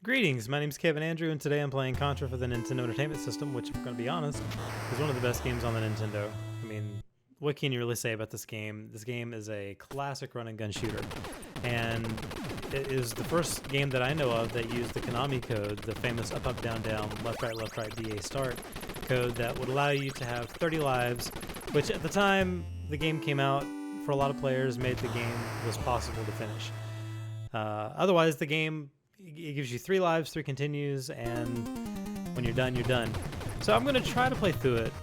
Greetings, my name's Kevin Andrew, and today I'm playing Contra for the Nintendo Entertainment System, which, if I'm going to be honest, is one of the best games on the Nintendo. I mean, what can you really say about this game? This game is a classic run-and-gun shooter, and it is the first game that I know of that used the Konami code, the famous up, up, down, down, left, right, BA start code that would allow you to have 30 lives, which at the time the game came out, for a lot of players, made the game was possible to finish. Otherwise, the game, it gives you 3 lives, 3 continues, and when you're done, you're done. So I'm going to try to play through it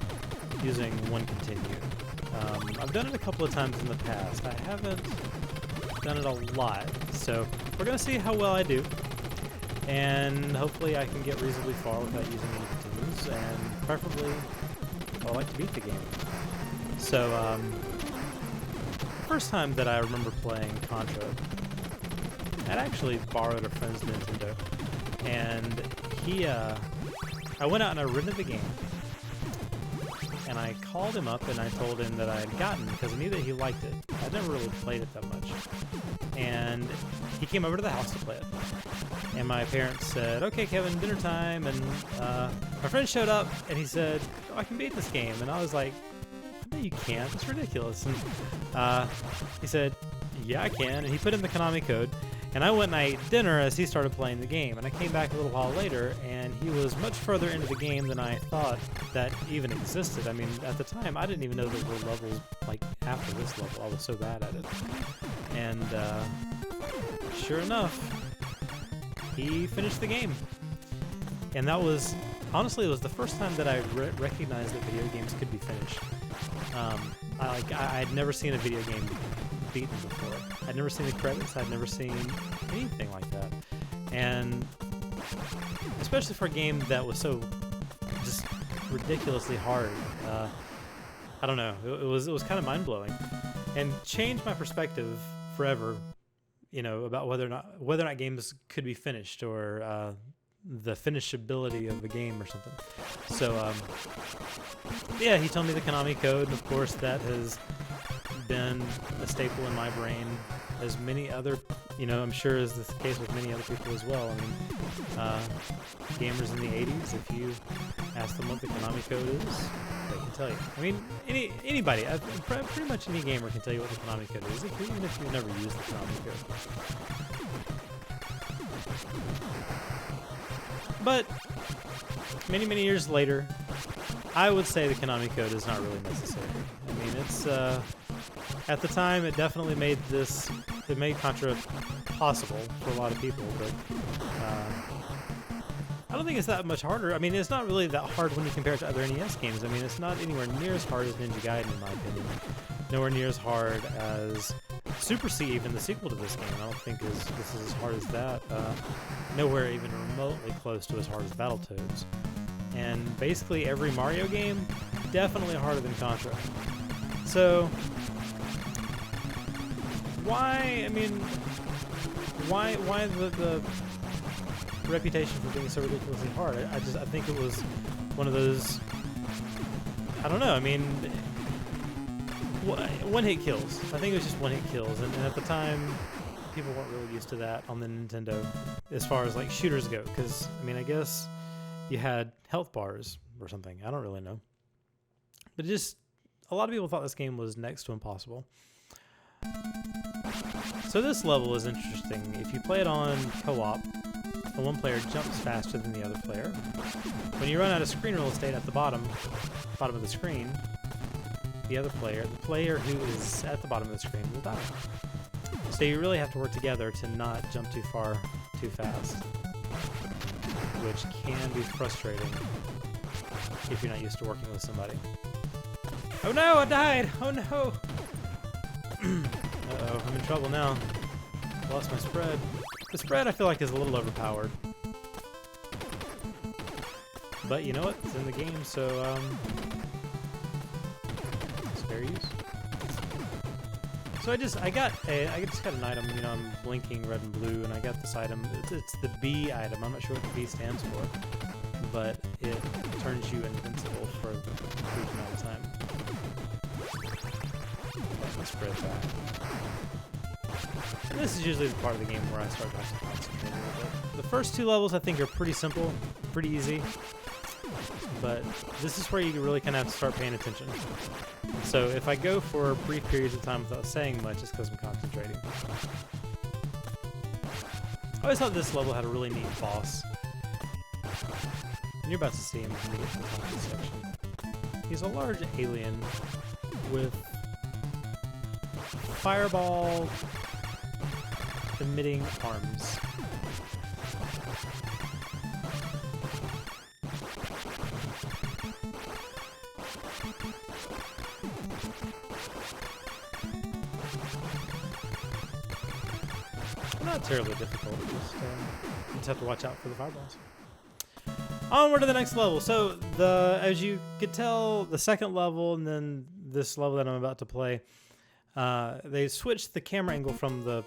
using 1 continue. I've done it a couple of times in the past. I haven't done it a lot, so we're going to see how well I do, and hopefully I can get reasonably far without using any continues, and preferably I like to beat the game. So, first time that I remember playing Contra, I'd actually borrowed a friend's Nintendo, and I went out and I rented the game, and I called him up and I told him that I had gotten it because I knew that he liked it. I'd never really played it that much, and he came over to the house to play it, and my parents said, "Okay, Kevin, dinner time," and my friend showed up and he said, "Oh, I can beat this game," and I was like, "No, you can't. It's ridiculous." And he said, "Yeah, I can," and he put in the Konami code. And I went and I ate dinner as he started playing the game, and I came back a little while later, and he was much further into the game than I thought that even existed. I mean, at the time, I didn't even know there were levels like after this level. I was so bad at it. And sure enough, he finished the game. And that was, honestly, it was the first time that I recognized that video games could be finished. I'd never seen a video game beaten before. I'd never seen the credits. I'd never seen anything like that. And especially for a game that was so just ridiculously hard, I don't know. It was kind of mind-blowing, and changed my perspective forever. You know, about whether or not games could be finished, or the finishability of a game or something. So yeah, he told me the Konami code, and of course that has been a staple in my brain, as many other, I'm sure is the case with many other people as well. I mean, gamers in the 80s, if you ask them what the Konami code is, they can tell you. I mean, anybody, pretty much any gamer can tell you what the Konami code is, even if you've never used the Konami code. But many, many years later, I would say the Konami code is not really necessary. I mean, it's at the time, it definitely made Contra possible for a lot of people, but I don't think it's that much harder. I mean, it's not really that hard when you compare it to other NES games. I mean, it's not anywhere near as hard as Ninja Gaiden, in my opinion. Nowhere near as hard as Super C, even the sequel to this game. I don't think this is as hard as that. Nowhere even remotely close to as hard as Battletoads. And basically every Mario game, definitely harder than Contra. So why the reputation for being so ridiculously hard? I think it was one of those, I don't know, I mean, one-hit kills. I think it was just one-hit kills, and at the time, people weren't really used to that on the Nintendo as far as like shooters go, because, I mean, I guess you had health bars or something. I don't really know. But a lot of people thought this game was next to impossible. So this level is interesting. If you play it on co-op, the one player jumps faster than the other player. When you run out of screen real estate at the bottom of the screen, the player who is at the bottom of the screen will die. So you really have to work together to not jump too far, too fast, which can be frustrating if you're not used to working with somebody. Oh no, I died! Oh no! Uh-oh, I'm in trouble now. Lost my spread. The spread I feel like is a little overpowered. But you know what? It's in the game, so it's fair use. So I just got an item, I'm blinking red and blue, and I got this item. It's the B item. I'm not sure what the B stands for, but it turns you invincible for a brief amount of time. Let me spread back. And this is usually the part of the game where I start to have to concentrate a little bit. The first two levels I think are pretty simple, pretty easy, but this is where you really kind of have to start paying attention. So if I go for brief periods of time without saying much, it's because I'm concentrating. I always thought this level had a really neat boss. And you're about to see him when we get to the top of this section. He's a large alien with fireball emitting arms. Not terribly difficult, just you just have to watch out for the fireballs. Onward to the next level. So as you could tell, the second level and then this level that I'm about to play, they switched the camera angle from the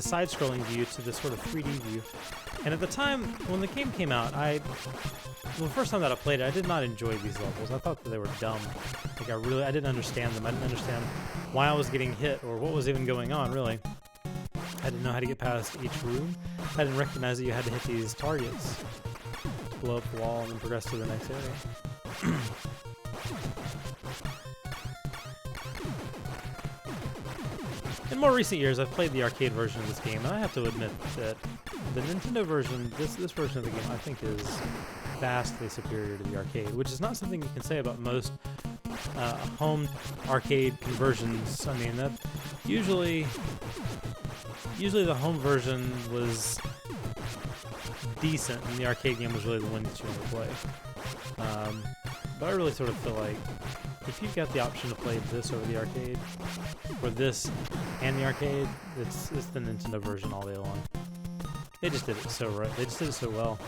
side-scrolling view to this sort of 3D view. And at the time when the game came out, the first time that I played it, I did not enjoy these levels. I thought that they were dumb. Like I didn't understand them. I didn't understand why I was getting hit or what was even going on, really. I didn't know how to get past each room. I didn't recognize that you had to hit these targets to blow up the wall and then progress to the next area. In more recent years, I've played the arcade version of this game, and I have to admit that the Nintendo version, this version of the game, I think is vastly superior to the arcade, which is not something you can say about most home arcade conversions. I mean, that usually the home version was decent, and the arcade game was really the one that you want to play. But I really sort of feel like if you've got the option to play this over the arcade, or this and the arcade, it's the Nintendo version all day long. They just did it so right. They just did it so well.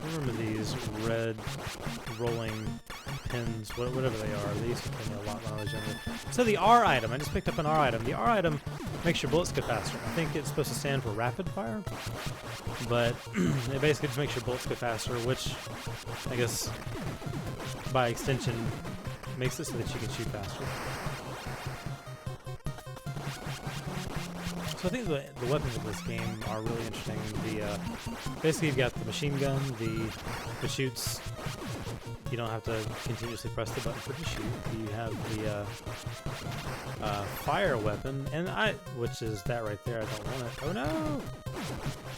I remember these red rolling pins, whatever they are. They used to kill me a lot when I was younger. So the R item, I just picked up an R item. The R item makes your bullets go faster. I think it's supposed to stand for rapid fire, but it basically just makes your bullets go faster, which I guess by extension makes it so that you can shoot faster. So I think the weapons of this game are really interesting. Basically you've got the machine gun, the shoots. You don't have to continuously press the button for the shoot. You have the fire weapon, and which is that right there. I don't want it. Oh no!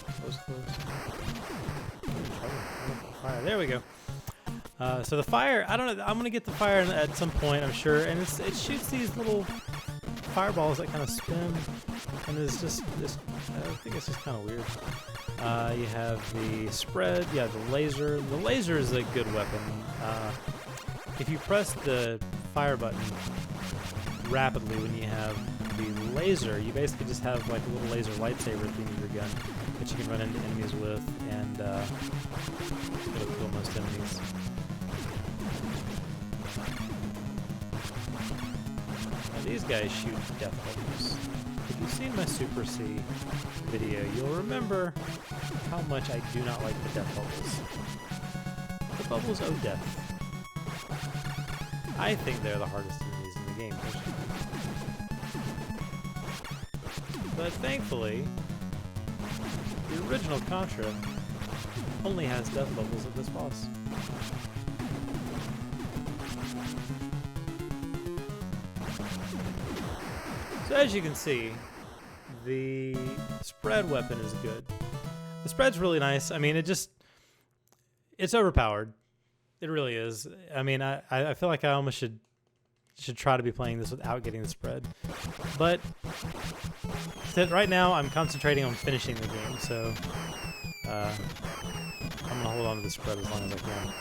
That was close. Fire. There we go. So the fire. I don't know. I'm gonna get the fire at some point, I'm sure, and it shoots these little fireballs that kind of spin, and it's just I think it's just kind of weird. You have the spread, yeah, the laser. The laser is a good weapon. If you press the fire button rapidly when you have the laser, you basically just have like a little laser lightsaber at the end of your gun that you can run into enemies with, and it'll kill most enemies. Now these guys shoot death bubbles. If you've seen my Super C video, you'll remember how much I do not like the death bubbles. The bubbles owe death. I think they're the hardest enemies in the game, personally. But thankfully, the original Contra only has death bubbles at this boss. So as you can see, the spread weapon is good. The spread's really nice. I mean, it's overpowered. It really is. I mean, I feel like I almost should try to be playing this without getting the spread. But right now, I'm concentrating on finishing the game, so I'm going to hold on to the spread as long as I can.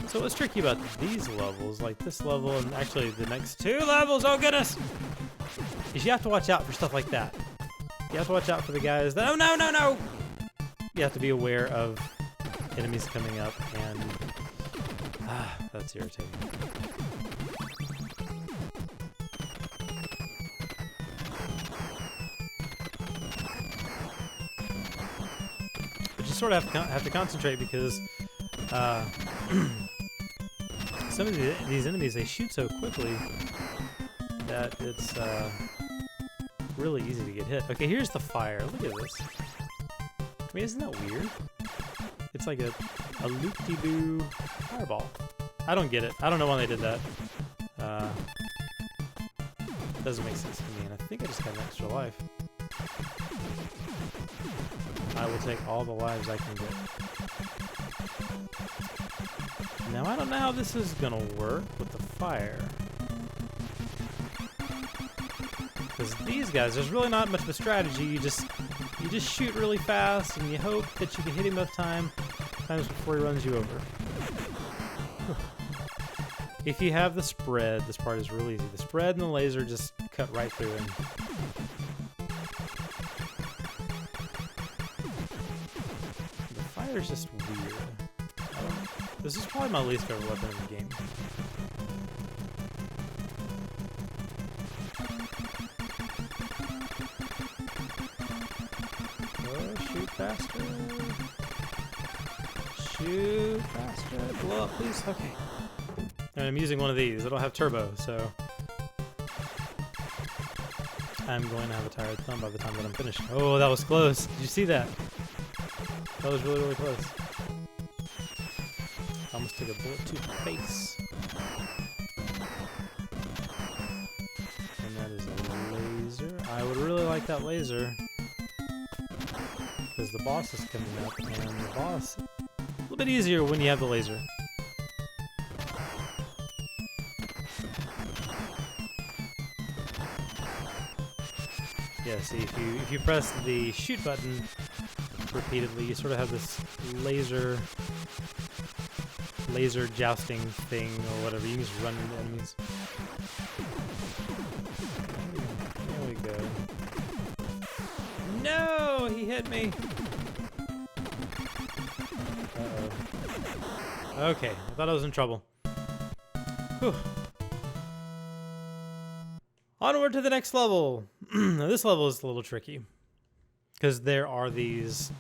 So what's tricky about these levels, like this level and actually the next two levels, oh goodness, is you have to watch out for stuff like that. You have to watch out for the guys that, oh no, no, no! You have to be aware of enemies coming up, and that's irritating. you sort of have to concentrate because some of these enemies, they shoot so quickly that it's really easy to get hit. Okay, here's the fire. Look at this. I mean, isn't that weird? It's like a loop-de-doo fireball. I don't get it. I don't know why they did that. Doesn't make sense to me, and I think I just got an extra life. I will take all the lives I can get. Now, I don't know how this is gonna work with the fire. Because these guys, there's really not much of a strategy. You just shoot really fast, and you hope that you can hit him enough times before he runs you over. If you have the spread, this part is really easy. The spread and the laser just cut right through him. The fire's just weird. This is probably my least favorite weapon in the game. Oh, shoot faster. Shoot faster. Blow up, please. Okay. And I'm using one of these. I don't have turbo, so I'm going to have a tired thumb by the time that I'm finished. Oh, that was close. Did you see that? That was really, really close. I almost took a bullet to the face. And that is a laser. I would really like that laser. Because the boss is coming up, and the boss... a little bit easier when you have the laser. Yeah, see, if you press the shoot button repeatedly, you sort of have this laser jousting thing or whatever. You can just run into enemies. There we go. No, he hit me. Uh-oh. Okay, I thought I was in trouble. Whew. Onward to the next level. Now this level is a little tricky because there are these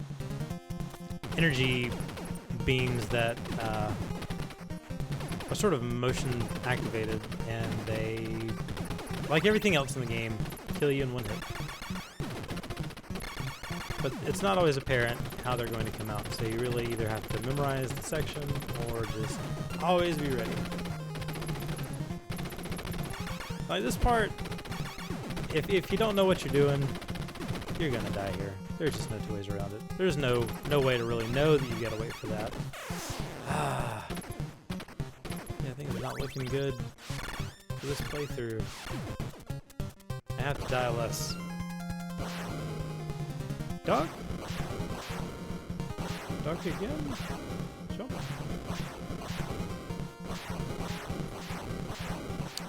energy beams that are sort of motion activated, and they, like everything else in the game, kill you in one hit. But it's not always apparent how they're going to come out, so you really either have to memorize the section or just always be ready. Like this part, if you don't know what you're doing, you're gonna die here. There's just no two ways around it. There's no way to really know that you gotta wait for that. Yeah, things are not looking good for this playthrough. I have to die less. Duck? Duck again? Jump.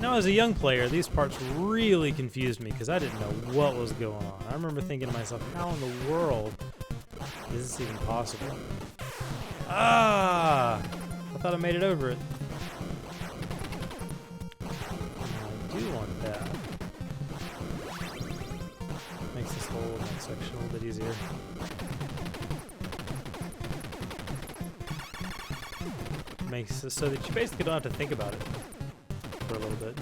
Now, as a young player, these parts really confused me because I didn't know what was going on. I remember thinking to myself, how in the world is this even possible? Ah! I thought I made it over it. I do want that. Makes this whole next section a little bit easier. Makes it so that you basically don't have to think about it for a little bit.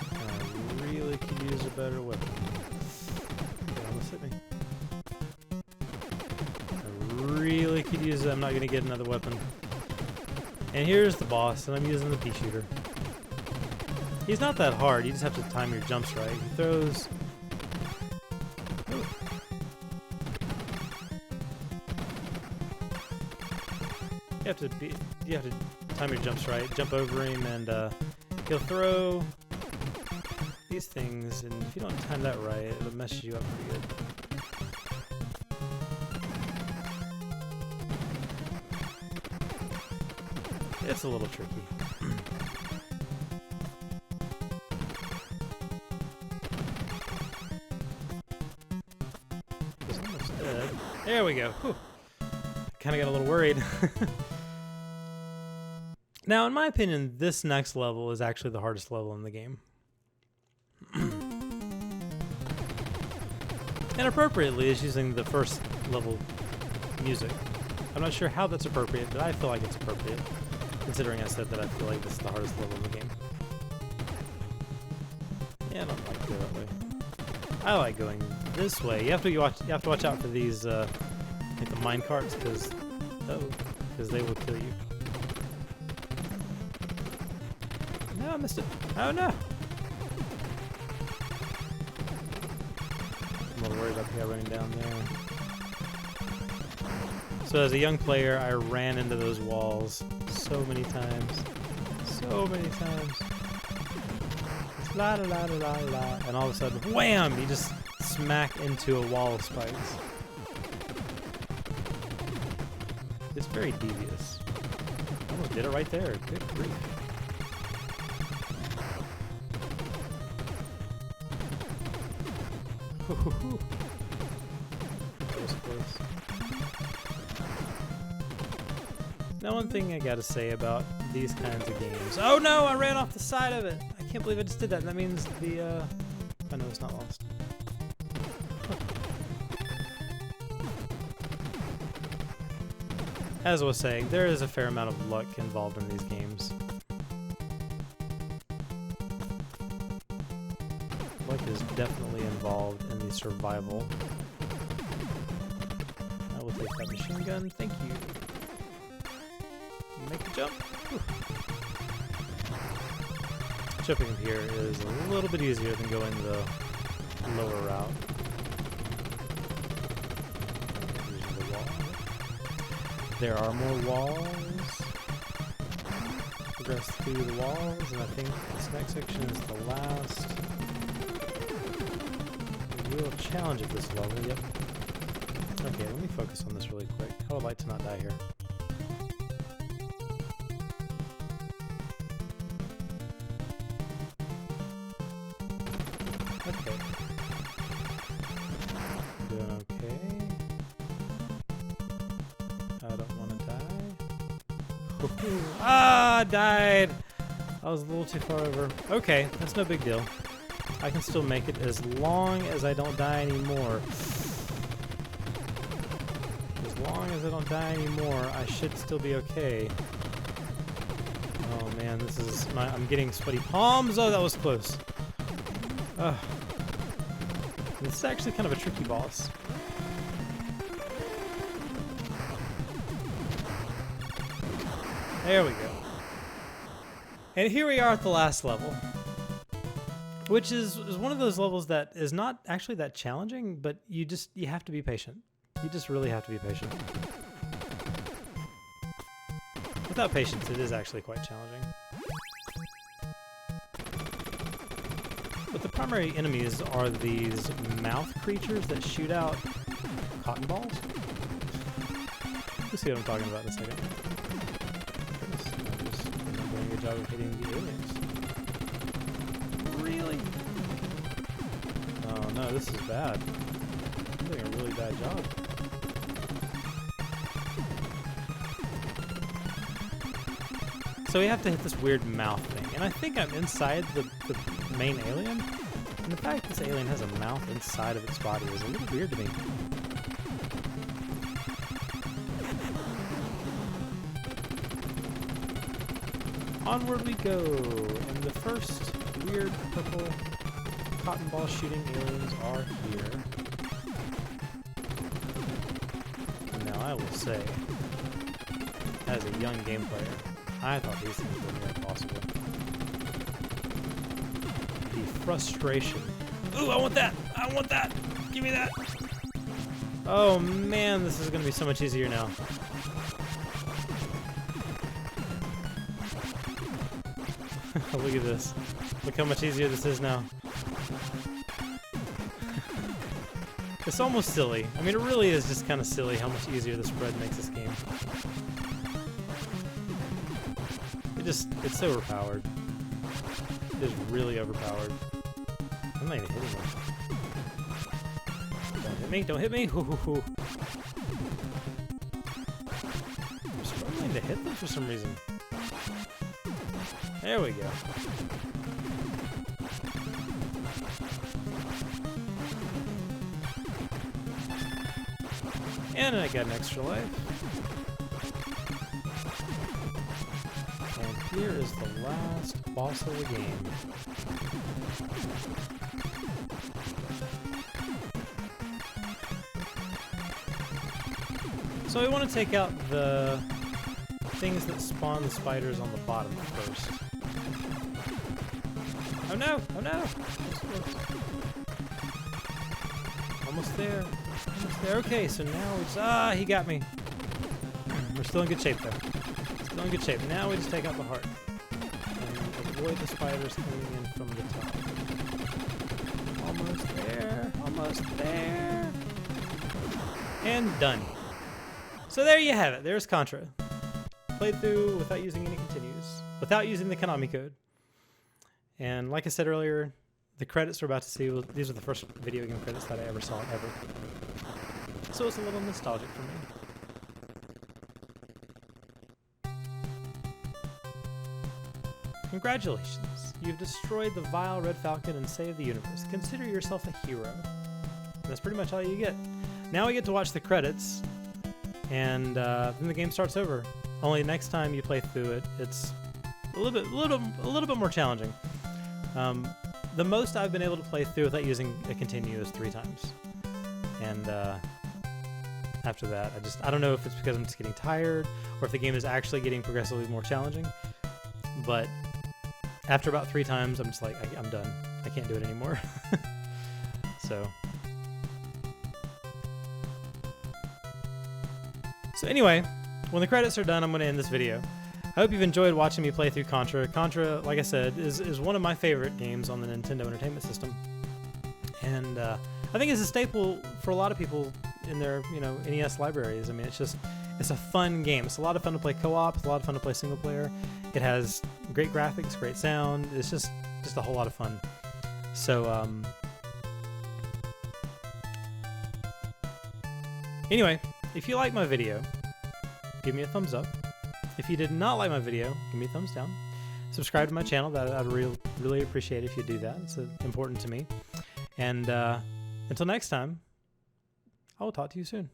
I really could use a better weapon. Okay, almost hit me. I really could use it. I'm not going to get another weapon. And here's the boss, and I'm using the pea shooter. He's not that hard. You just have to time your jumps right. He throws... You have to time your jumps right, jump over him, and he'll throw these things, and if you don't time that right, it'll mess you up pretty good. It's a little tricky. He's almost dead. There we go. Kind of got a little worried. Now, in my opinion, this next level is actually the hardest level in the game. And appropriately is using the first level music. I'm not sure how that's appropriate, but I feel like it's appropriate, considering I said that I feel like this is the hardest level in the game. Yeah, I don't like to go that way. I like going this way. You have to watch out for these like the mine carts, because they will kill you. No, I missed it. Oh no! I'm more worried about the guy running down there. So as a young player, I ran into those walls so many times. So many times. La la la la la, and all of a sudden, wham! You just smack into a wall of spikes. It's very devious. Almost did it right there. Good grief. That was close. Now, one thing I gotta say about these kinds of games. Oh no! I ran off the side of it! I can't believe I just did that. That means the, I know it's not lost. As I was saying, there is a fair amount of luck involved in these games. Luck is definitely involved in the survival. I will take that machine gun, thank you. Make a jump. Whew. Jumping up here is a little bit easier than going the lower route. Using the wall. There are more walls. Progress through the walls, and I think this next section is the last real challenge of this level. Yep. Okay, let me focus on this really quick. I would like to not die here. Okay. Doing okay. I don't want to die. Ah, died! I was a little too far over. Okay, that's no big deal. I can still make it as long as I don't die anymore. As long as I don't die anymore, I should still be okay. Oh man, this is I'm getting sweaty palms. Oh, that was close. Ugh. This is actually kind of a tricky boss. There we go. And here we are at the last level, which is one of those levels that is not actually that challenging, but you have to be patient. You just really have to be patient. Without patience, it is actually quite challenging. But the primary enemies are these mouth creatures that shoot out cotton balls. You'll see what I'm talking about in a second. I'm doing a good job of hitting the aliens. Really? Oh no, this is bad. I'm doing a really bad job. So we have to hit this weird mouth thing, and I think I'm inside the main alien. And the fact this alien has a mouth inside of its body is a little weird to me. Onward we go, and the first weird purple cotton ball shooting aliens are here. Now I will say, as a young game player, I thought these things were near impossible. The frustration. Ooh, I want that! I want that! Give me that! Oh man, this is gonna be so much easier now. Look at this. Look how much easier this is now. It's almost silly. I mean, it really is just kind of silly how much easier the spread makes this game. It's so overpowered. It is really overpowered. I'm not even hitting him. Don't hit me, don't hit me! Hoo, hoo, hoo. I'm struggling to hit them for some reason. There we go. And I got an extra life. And here is the last boss of the game. So we want to take out the things that spawn the spiders on the bottom first. Oh no! Oh no! Almost there. Almost there. Okay, so now it's... Ah, he got me. We're still in good shape, though. Still in good shape. Now we just take out the heart. And avoid the spiders coming in from the top. Almost there. Almost there. And done. So there you have it. There's Contra. Played through without using any continues. Without using the Konami code. And like I said earlier, the credits we're about to see, these are the first video game credits that I ever saw, ever. So it's a little nostalgic for me. Congratulations, you've destroyed the vile Red Falcon and saved the universe. Consider yourself a hero. And that's pretty much all you get. Now we get to watch the credits, and then the game starts over. Only next time you play through it, it's a little bit more challenging. The most I've been able to play through without using a continue is 3 times. And after that, I don't know if it's because I'm just getting tired or if the game is actually getting progressively more challenging. But after about 3 times, I'm just like, I'm done. I can't do it anymore. So anyway, when the credits are done, I'm going to end this video. I hope you've enjoyed watching me play through Contra. Contra, like I said, is one of my favorite games on the Nintendo Entertainment System. And I think it's a staple for a lot of people in their, NES libraries. I mean, it's a fun game. It's a lot of fun to play co-op. It's a lot of fun to play single player. It has great graphics, great sound. It's just a whole lot of fun. So, anyway, if you like my video, give me a thumbs up. If you did not like my video, give me a thumbs down. Subscribe to my channel. I'd really appreciate it if you do that. It's important to me. And until next time, I will talk to you soon.